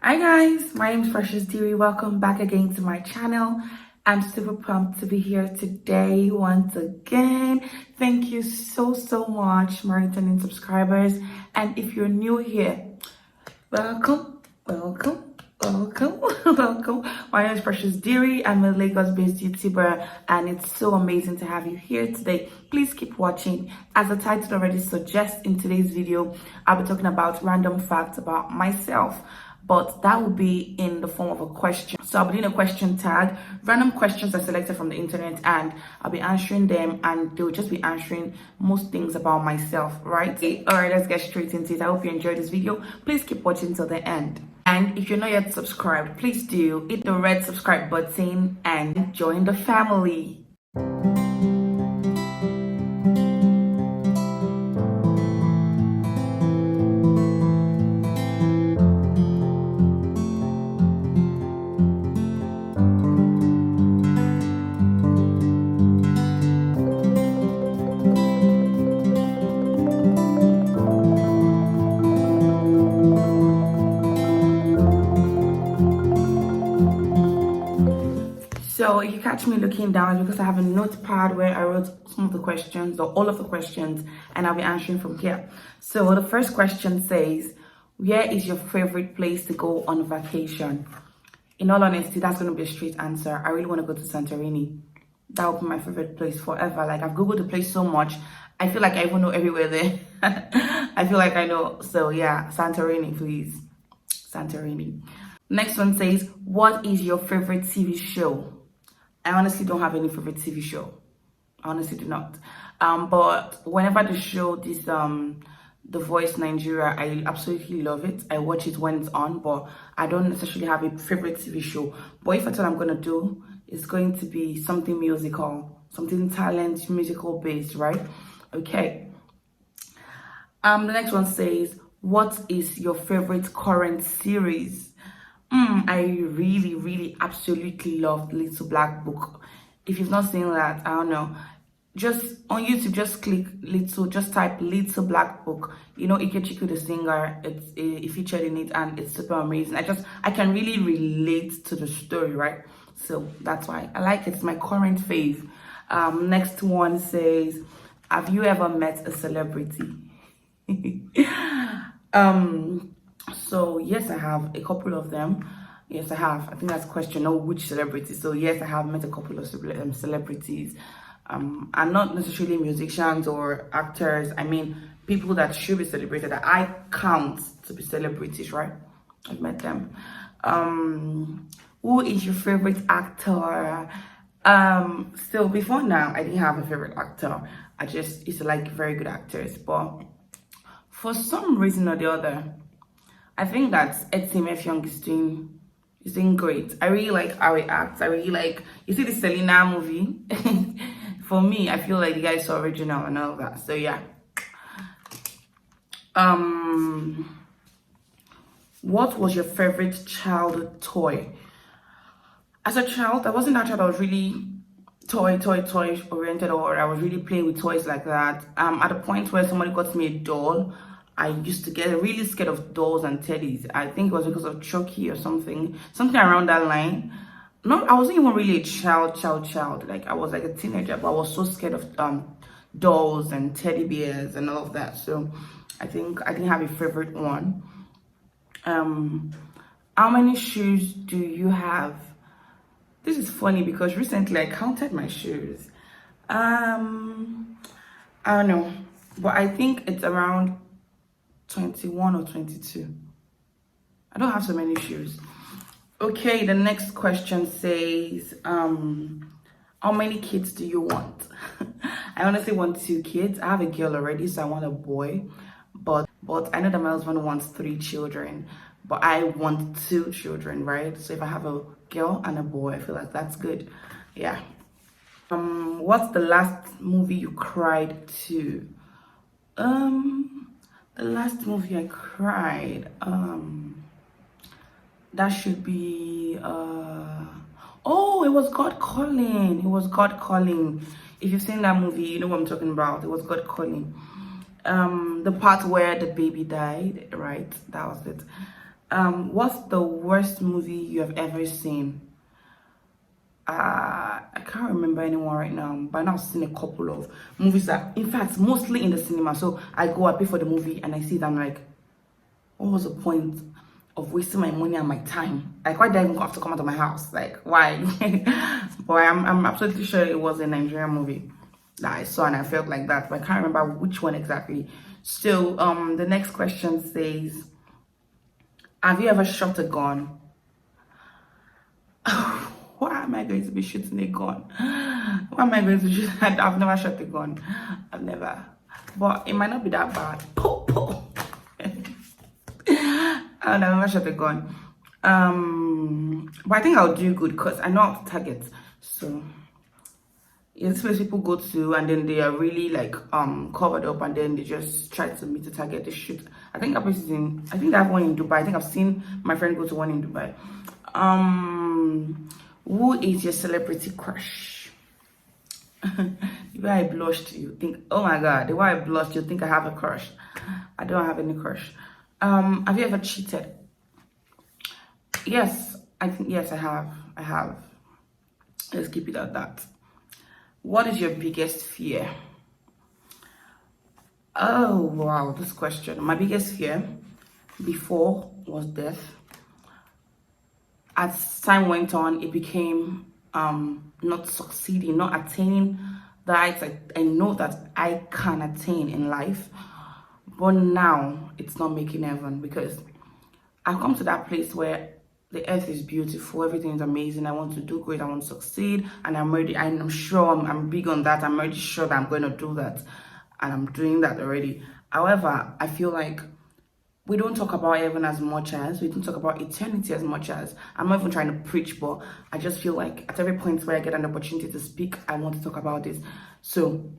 Hi guys, my name is Precious Deary. Welcome back again to my channel. I'm super pumped to be here today once again. Thank you so much, my returning subscribers. And if you're new here, welcome. Welcome. My name is Precious Deary. I'm a Lagos-based YouTuber, and it's so amazing to have you here today. Please keep watching. As the title already suggests, in today's video, I'll be talking about random facts about myself, but that will be in the form of a question. So I'll be doing a question tag. Random questions are selected from the internet, and I'll be answering them, and they'll just be answering most things about myself, right? All right, let's get straight into it. I hope you enjoyed this video. Please keep watching till the end. And if you're not yet subscribed, please do hit the red subscribe button and join the family. So if you catch me looking down, it's because I have a notepad where I wrote some of the questions, or all of the questions, and I'll be answering from here. So the first question says, where is your favorite place to go on vacation? In all honesty, that's going to be a straight answer. I really want to go to Santorini. That would be my favorite place forever. Like, I've Googled the place so much, I feel like I even know everywhere there. I feel like I know. So yeah, Santorini, please. Santorini. Next one says, what is your favorite TV show? I honestly don't have any favorite TV show. I honestly do not. But whenever the show this The Voice Nigeria, I absolutely love it. I watch it when it's on, but I don't necessarily have a favorite TV show. But if that's what I'm gonna do, it's going to be something musical, something talent musical based, right? Okay. The next one says, what is your favorite current series? I really absolutely love Little Black Book. If you've not seen that, I don't know, just on YouTube, just type Little Black Book. You know, Ikechukwu the singer, it featured in it, and it's super amazing. I can really relate to the story, right? So that's why I like it. It's my current fave. Next one says, have you ever met a celebrity? So yes, I have a couple of them. Yes, I have. I think that's a question. Oh, which celebrity? So yes, I have met a couple of celebrities. And not necessarily musicians or actors. I mean, people that should be celebrated, that I count to be celebrities, right? I've met them. Who is your favorite actor? So before now, I didn't have a favorite actor. I just used to like very good actors, but for some reason or the other, I think that Young is doing great. I really like how he acts. I really like, you see the Selena movie? For me, I feel like the guy is so original and all that. So yeah. What was your favorite childhood toy? As a child, I wasn't that child. I was really toy oriented, or I was really playing with toys like that. At a point where somebody got me a doll, I used to get really scared of dolls and teddies. I think it was because of Chucky or something around that line. I wasn't even really a child. Like, I was like a teenager, but I was so scared of dolls and teddy bears and all of that. So I think I didn't have a favorite one. How many shoes do you have? This is funny because recently I counted my shoes. I don't know, but I think it's around 21 or 22. I don't have so many shoes. Okay, the next question says, how many kids do you want? I honestly want 2 kids. I have a girl already, so I want a boy. But I know that my husband wants 3 children, but I want 2 children, right? So if I have a girl and a boy, I feel like that's good. Yeah. What's the last movie you cried to? The last movie I cried, that should be, oh, it was God Calling. It was God Calling. If you've seen that movie, you know what I'm talking about. It was God Calling. The part where the baby died, right? That was it. What's the worst movie you have ever seen? I can't remember anyone right now, but now I've seen a couple of movies that, in fact, mostly in the cinema. So I pay for the movie, and I see it, I'm like, what was the point of wasting my money and my time? Like, why did I even have to come out of my house? Like, why? But I'm absolutely sure it was a Nigerian movie that I saw, and I felt like that, but I can't remember which one exactly. So the next question says, have you ever shot a gun? Why am I going to be shooting a gun? Why am I going to shoot? I've never shot a gun. I've never. But it might not be that bad. I've never shot a gun. But I think I'll do good because I know how to target. So it's place people go to, and then they are really like covered up, and then they just try to meet the target, they shoot. I think that place is in, I think they have one in Dubai. I think I've seen my friend go to one in Dubai. Who is your celebrity crush? The way I blushed, you think, oh my god, the way I blushed, you think I have a crush. I don't have any crush. Have you ever cheated? Yes, I think, yes, I have. Let's keep it at that. What is your biggest fear? Oh wow, this question. My biggest fear before was death. As time went on, it became not succeeding, not attaining the heights I know that I can attain in life. But now it's not making heaven, because I've come to that place where the earth is beautiful, everything is amazing. I want to do great, I want to succeed, and I'm sure I'm big on that. I'm already sure that I'm going to do that, and I'm doing that already. However, I feel like we don't talk about heaven as much as we don't talk about eternity as much as. I'm not even trying to preach, but I just feel like at every point where I get an opportunity to speak, I want to talk about this. So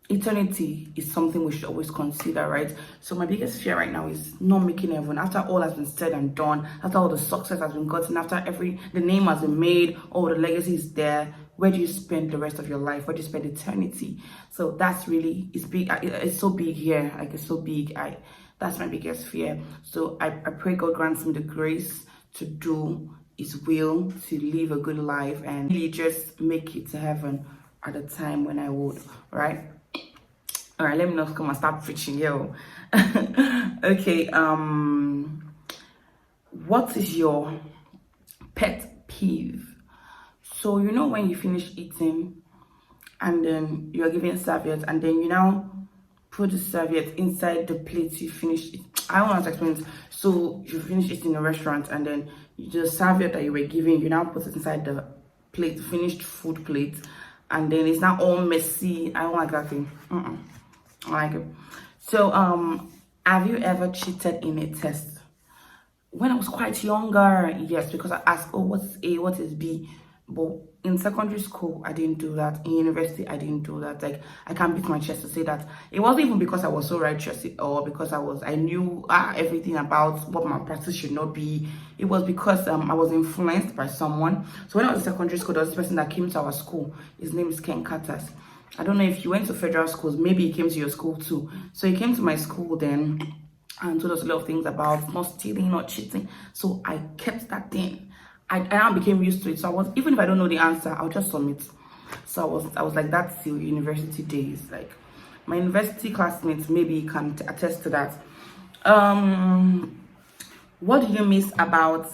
eternity is something we should always consider, right? So my biggest fear right now is not making heaven. After all has been said and done, after all the success has been gotten, after the name has been made, all the legacy is there, where do you spend the rest of your life? Where do you spend eternity? So that's really, it's big. It's so big here. Like, it's so big. That's my biggest fear. So I pray God grants me the grace to do his will, to live a good life, and really just make it to heaven at the time when I would, right? All right, let me not come and start preaching, yo. Okay, what is your pet peeve? So you know when you finish eating and then you're given serviette, and then you now put the serviette inside the plate you finished it. I don't want to explain it. So you finish eating in a restaurant, and then the serviette that you were given, you now put it inside the plate, finished food plate, and then it's not all messy. I don't like that thing. I like it. So have you ever cheated in a test? When I was quite younger, yes, because I asked, oh, what's A, what is B? But in secondary school, I didn't do that. In university, I didn't do that. Like, I can't beat my chest to say that. It wasn't even because I was so righteous, or because I knew everything about what my practice should not be. It was because I was influenced by someone. So when I was in secondary school, there was this person that came to our school. His name is Ken Katas. I don't know if you went to federal schools. Maybe he came to your school too. So he came to my school then and told us a lot of things about not stealing, not cheating. So I kept that thing. I now became used to it. So I was, even if I don't know the answer, I'll just submit. So I was like that till university days. Like, my university classmates maybe can attest to that. What do you miss about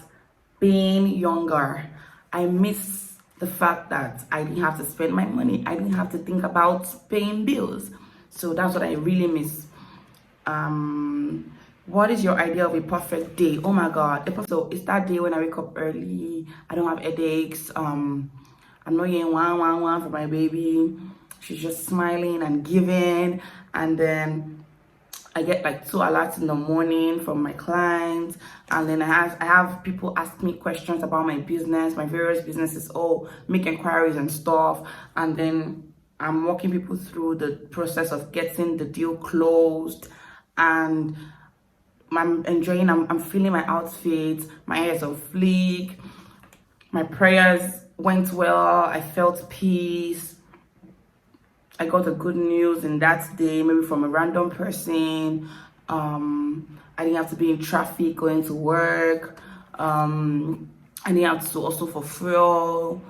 being younger? I miss the fact that I didn't have to spend my money. I didn't have to think about paying bills. So that's what I really miss. What is your idea of a perfect day? Oh my god. So it's that day when I wake up early, I don't have headaches, I'm not hearing one for my baby, she's just smiling and giving, and then I get like 2 alerts in the morning from my clients, and then I have people ask me questions about my business, my various businesses, make inquiries and stuff, and then I'm walking people through the process of getting the deal closed, and I'm enjoying, I'm feeling my outfit, my hair is on fleek, my prayers went well, I felt peace, I got the good news in that day, maybe from a random person, I didn't have to be in traffic going to work. I didn't have to also for fuel.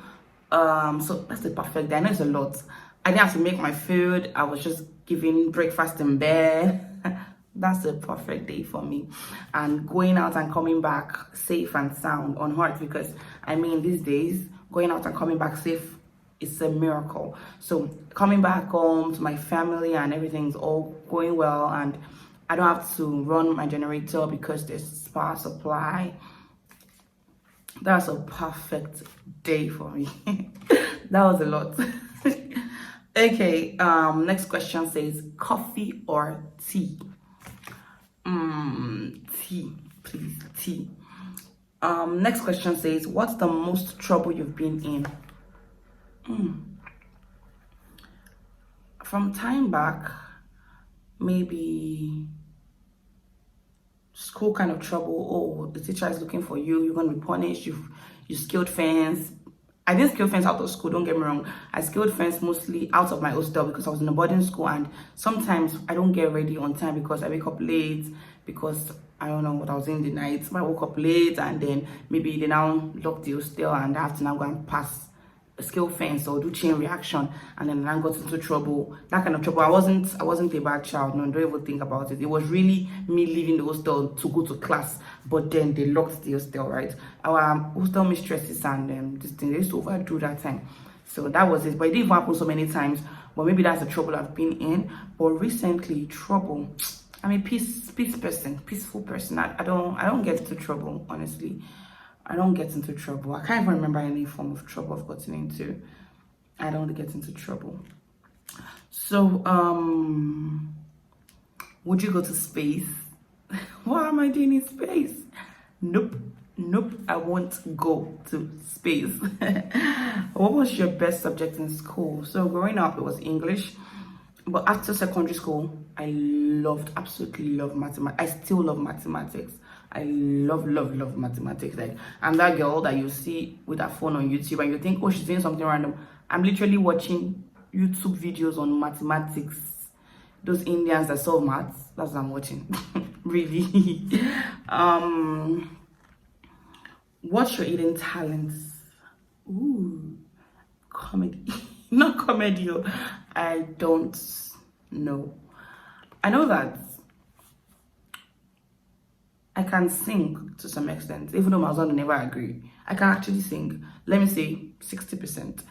So that's the perfect day. I know it's a lot. I didn't have to make my food. I was just giving breakfast in bed. That's a perfect day for me. And going out and coming back safe and sound unhurt, because I mean these days going out and coming back safe, it's a miracle. So coming back home to my family and everything's all going well, and I don't have to run my generator because there's power supply. That's a perfect day for me. That was a lot. Okay, next question says coffee or tea? Tea, please, tea. Next question says, what's the most trouble you've been in? From time back, maybe school kind of trouble. Oh, the teacher is looking for you, you're gonna be punished, you scaled fence. I didn't scale fence out of school, don't get me wrong. I scaled fence mostly out of my hostel because I was in a boarding school, and sometimes I don't get ready on time because I wake up late, because I don't know what I was in the night. So I woke up late, and then maybe they now lock the hostel and I have to now go and pass a scale fence or do chain reaction, and then I got into trouble. That kind of trouble. I wasn't a bad child. No, don't even think about it. It was really me leaving the hostel to go to class, but then they locked the hostel, right? Our hostel mistresses and this thing, they used to overdo that time. So that was it. But it didn't happen so many times. But maybe that's the trouble I've been in. But recently, trouble. I'm a peaceful person. I don't get into trouble, honestly. I don't get into trouble. I can't even remember any form of trouble I've gotten into. I don't get into trouble. So, would you go to space? What am I doing in space? Nope, I won't go to space. What was your best subject in school? So growing up, it was English. But after secondary school, I absolutely loved mathematics. I still love mathematics. I love mathematics. Like, I'm that girl that you see with her phone on YouTube and you think, oh, she's doing something random. I'm literally watching YouTube videos on mathematics. Those Indians that solve maths, that's what I'm watching. Really. What's your hidden talents? Ooh, comedy. Not comedy. I don't know. I know that I can sing to some extent, even though my husband will never agree. I can actually sing. Let me say 60%.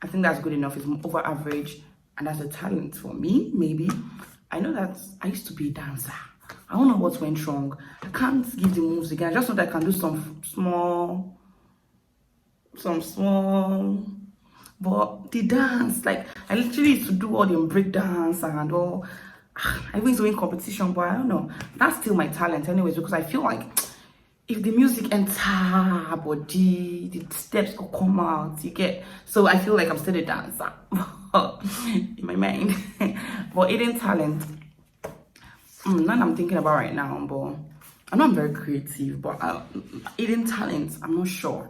I think that's good enough. It's over average, and that's a talent for me, maybe. I know that I used to be a dancer. I don't know what went wrong. I can't give the moves again. I just know that I can do some small, but the dance, like, I literally used to do all the break dance and all. I even doing competition, but I don't know. That's still my talent anyways, because I feel like if the music enter body, the steps will come out, you get. So I feel like I'm still a dancer in my mind. But hidden talent, none I'm thinking about right now, but I know I'm very creative, but hidden talent, I'm not sure.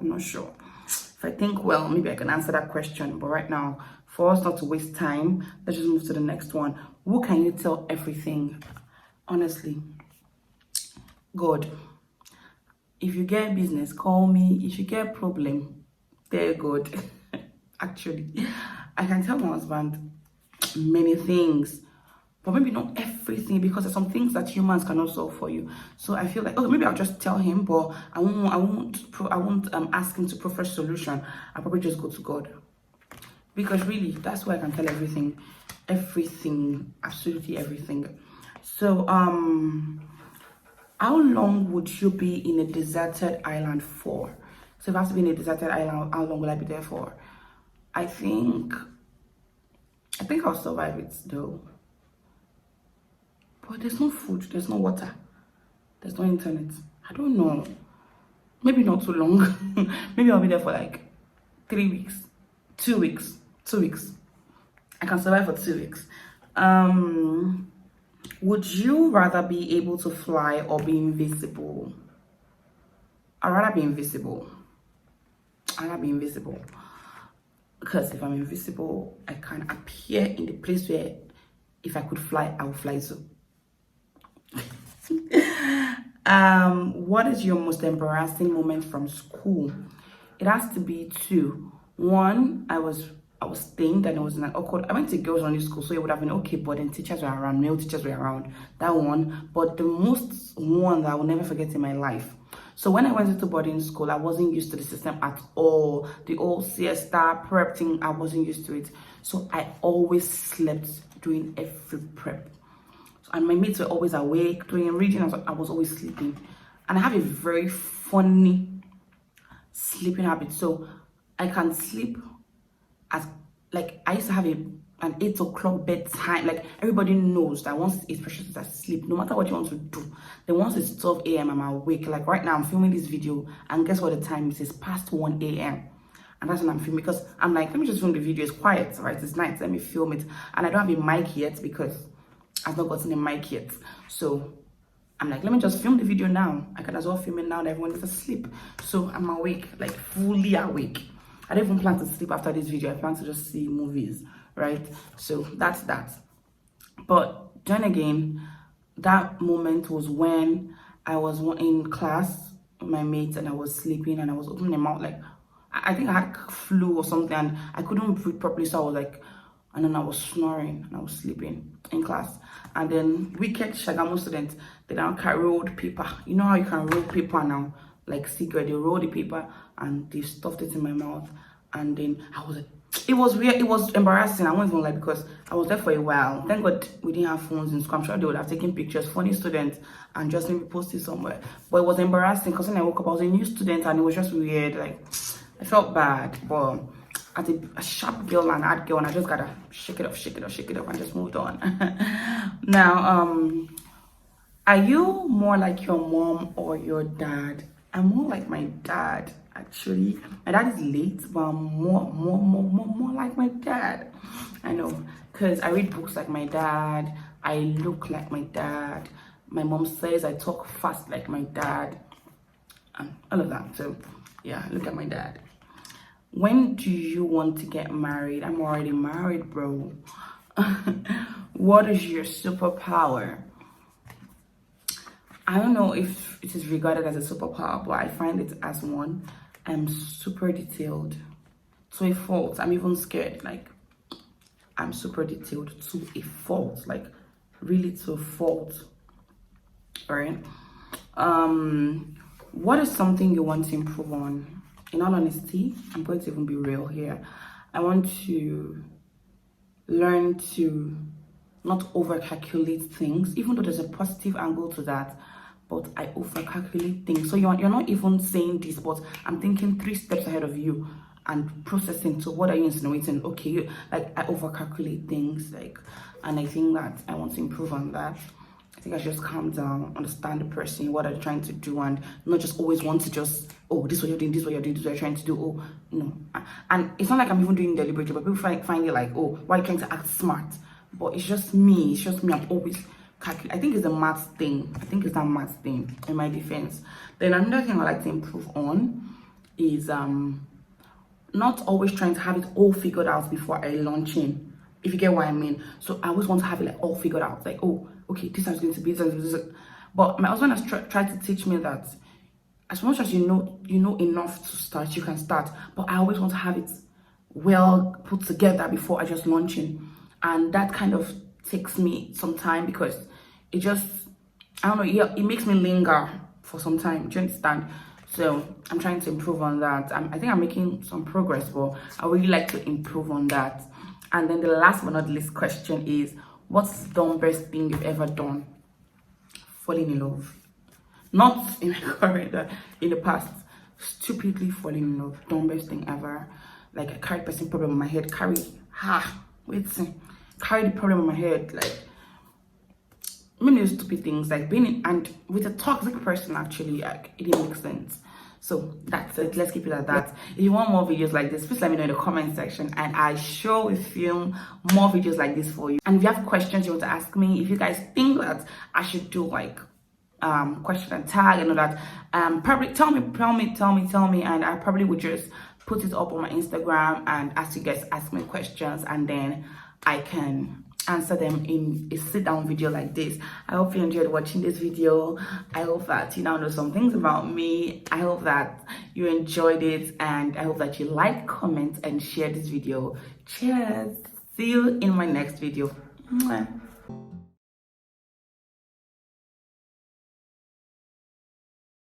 If I think well, maybe I can answer that question, but right now, for us not to waste time, let's just move to the next one. Who can you tell everything? Honestly, God. If you get business, call me. If you get problem, tell God. Actually, I can tell my husband many things, but maybe not everything, because there's some things that humans cannot solve for you. So I feel like, oh, maybe I'll just tell him, but I won't ask him to profess solution. I'll probably just go to God, because really that's where I can tell everything, absolutely everything. So how long would you be in a deserted island for? So if I have to be in a deserted island, how long will I be there for? I think I'll survive it though. But there's no food, there's no water, there's no internet. I don't know. Maybe not too long. Maybe I'll be there for like 3 weeks, 2 weeks, 2 weeks. I can survive for 2 weeks. Would you rather be able to fly or be invisible? I'd rather be invisible. Because if I'm invisible, I can appear in the place where if I could fly, I would fly to. What is your most embarrassing moment from school? It has to be two. One, I was thin and it was like awkward. I went to girls only school, so it would have been okay, but then teachers were around, male teachers were around. That one. But the most one that I will never forget in my life. So when I went into boarding school, I wasn't used to the system at all. The old siesta prep thing, I wasn't used to it. So I always slept during every prep. And my mates were always awake during reading. I was always sleeping, and I have a very funny sleeping habit. So I can sleep at, like, I used to have an 8 o'clock bedtime. Like, everybody knows that once it's precious, I sleep, no matter what you want to do. Then once it's 12 a.m., I'm awake. Like right now, I'm filming this video, and guess what the time is? It's past 1 a.m. And that's when I'm filming, because I'm like, let me just film the video. It's quiet, right? It's night. Let me film it. And I don't have a mic yet because I've not gotten a mic yet. So I'm like, let me just film the video now. I can as well film it now that everyone is asleep. So I'm awake, like fully awake. I don't even plan to sleep after this video. I plan to just see movies, right? So that's that. But then again, that moment was when I was in class with my mates and I was sleeping and I was opening my mouth, like, I think I had flu or something, and I couldn't breathe properly. So I was like, and then I was snoring and I was sleeping in class. And then wicked Shagamu students, they now carry rolled paper. You know how you can roll paper now, like cigarette. They roll the paper and they stuffed it in my mouth. And then I was like, it was weird, it was embarrassing. I won't even lie, because I was there for a while. Thank God we didn't have phones in school. I'm sure they would have taken pictures, funny students, and just maybe posted somewhere. But it was embarrassing because when I woke up, I was a new student and it was just weird. Like, I felt bad, but as a sharp girl and hard girl, and I just gotta shake it off, and just moved on. Now, are you more like your mom or your dad? I'm more like my dad, actually. My dad is late, but I'm more like my dad. I know, because I read books like my dad, I look like my dad. My mom says I talk fast like my dad, and all of that. So yeah, look at my dad. When do you want to get married? I'm already married, bro. What is your superpower? I don't know if it is regarded as a superpower, but I find it as one. I'm super detailed to a fault. I'm even scared. Like, I'm super detailed to a fault. Like, really to a fault. All right. What is something you want to improve on? In all honesty, I'm going to even be real here. I want to learn to not over calculate things, even though there's a positive angle to that, but I over calculate things. So you're not even saying this, but I'm thinking 3 steps ahead of you and processing. So what are you insinuating? Okay, like, I over calculate things, like, and I think that I want to improve on that. I think I should just calm down, understand the person, what they're trying to do, and not just always want to just, oh, this is what you're doing, this is what you're doing, this is what you're trying to do. Oh, no. And it's not like I'm even doing deliberately, but people find it like, oh, why are you trying to act smart? But it's just me. I'm always calculating. I think it's a math thing. I think it's that math thing, in my defense. Then another thing I like to improve on is not always trying to have it all figured out before I launch in, if you get what I mean. So I always want to have it like all figured out, like, oh, okay, this is going to be this. But my husband has tried to teach me that as much as you know enough to start, you can start. But I always want to have it well put together before I just launch in, and that kind of takes me some time, because it just, I don't know, yeah, it makes me linger for some time. Do you understand? So I'm trying to improve on that. I think I'm making some progress, but I would really like to improve on that. And then the last but not least question is, what's the dumbest thing you've ever done? Falling in love. Not in my current, in the past. Stupidly falling in love. Dumbest thing ever. Like, I carried person problem in my head. Carry the problem in my head. Like, many stupid things, like being in, and with a toxic person, actually, like, it didn't make sense. So that's it. Let's keep it at that. If you want more videos like this, please let me know in the comment section, and I sure will film more videos like this for you. And if you have questions you want to ask me, if you guys think that I should do like question and tag and all that, probably tell me, and I probably would just put it up on my Instagram and ask you guys ask me questions, and then I can answer them in a sit down video like this. I hope you enjoyed watching this video. I hope that you now know some things about me. I hope that you enjoyed it, and I hope that you like, comment, and share this video. Cheers. See you in my next video. Mwah.